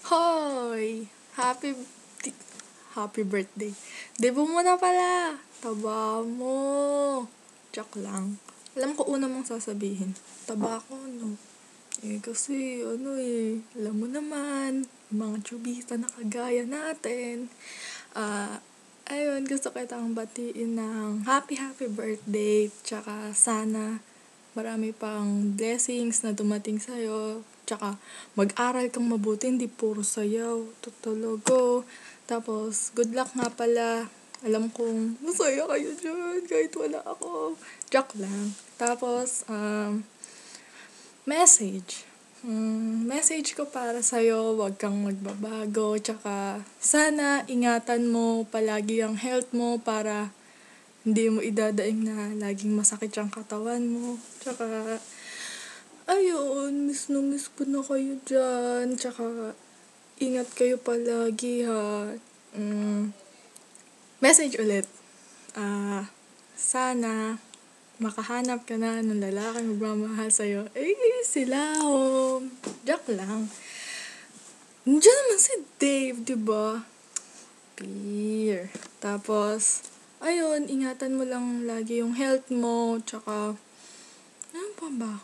Hoy! Happy birthday. Debo mo na pala. Taba mo. Joke lang. Alam ko una mong sasabihin. Taba ko, no? Kasi, alam mo naman, yung mga chubista na kagaya natin. Ayun, gusto kitang batiin ng happy birthday. Tsaka sana marami pang blessings na dumating sa'yo. Tsaka mag-aral kang mabuti, hindi puro sayaw. Tutulugo. Tapos, good luck nga pala. Alam kong masaya kayo dyan kahit wala ako. Joke lang. Tapos, message ko para sa'yo, huwag kang magbabago. Tsaka, sana ingatan mo palagi ang health mo para hindi mo idadaing na laging masakit yung katawan mo. Tsaka, ayun, miss ko na kayo dyan. Tsaka, ingat kayo palagi ha. Message ulit. Sana, makahanap ka na ng lalaking magmamahal sa'yo. Sila, joke lang. Nandiyan naman si Dave, diba? Beer. Tapos, ayun, ingatan mo lang lagi yung health mo, tsaka, ano pa ba?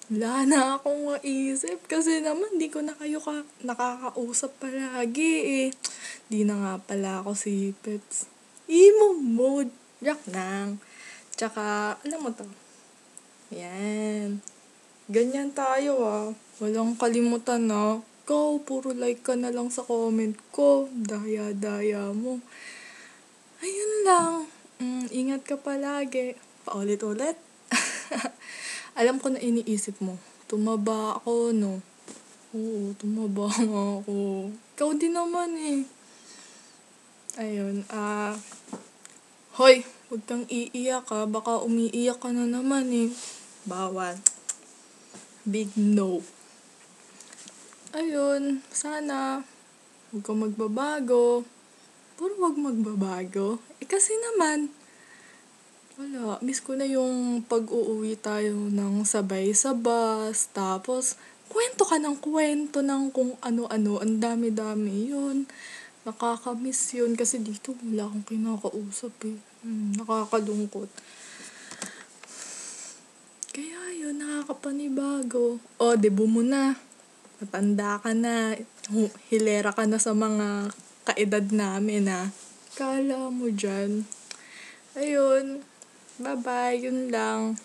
Wala na akong maisip kasi naman di ko na kayo nakakausap palagi eh. Di na nga pala ako si Peps. Emo mode. Joke lang. Tsaka, alam mo to. Yan. Ganyan tayo Walang kalimutan na. Ikaw, puro like ka na lang sa comment ko. Daya-daya mo. Ayun lang. Ingat ka palagi. Paulit-ulit. Alam ko na iniisip mo. Tumaba ako, no? Oo, tumaba nga ako. Ikaw din naman eh. Ayun, hoy, huwag kang iiyak baka umiiyak ka na naman eh. Bawal. Big no. Ayun, sana huwag kang magbabago. Puro huwag magbabago. Kasi naman, wala, miss ko na yung pag-uuwi tayo ng sabay sa bus. Tapos, kwento ng kung ano-ano. Ang dami-dami yun. Nakakamiss yun kasi dito wala akong kinakausap eh. Nakakalungkot. Kaya yun, nakakapanibago. Debo mo na. Matanda ka na. Hilera ka na sa mga kaedad namin Kala mo dyan. Ayun. Bye-bye. Yun lang.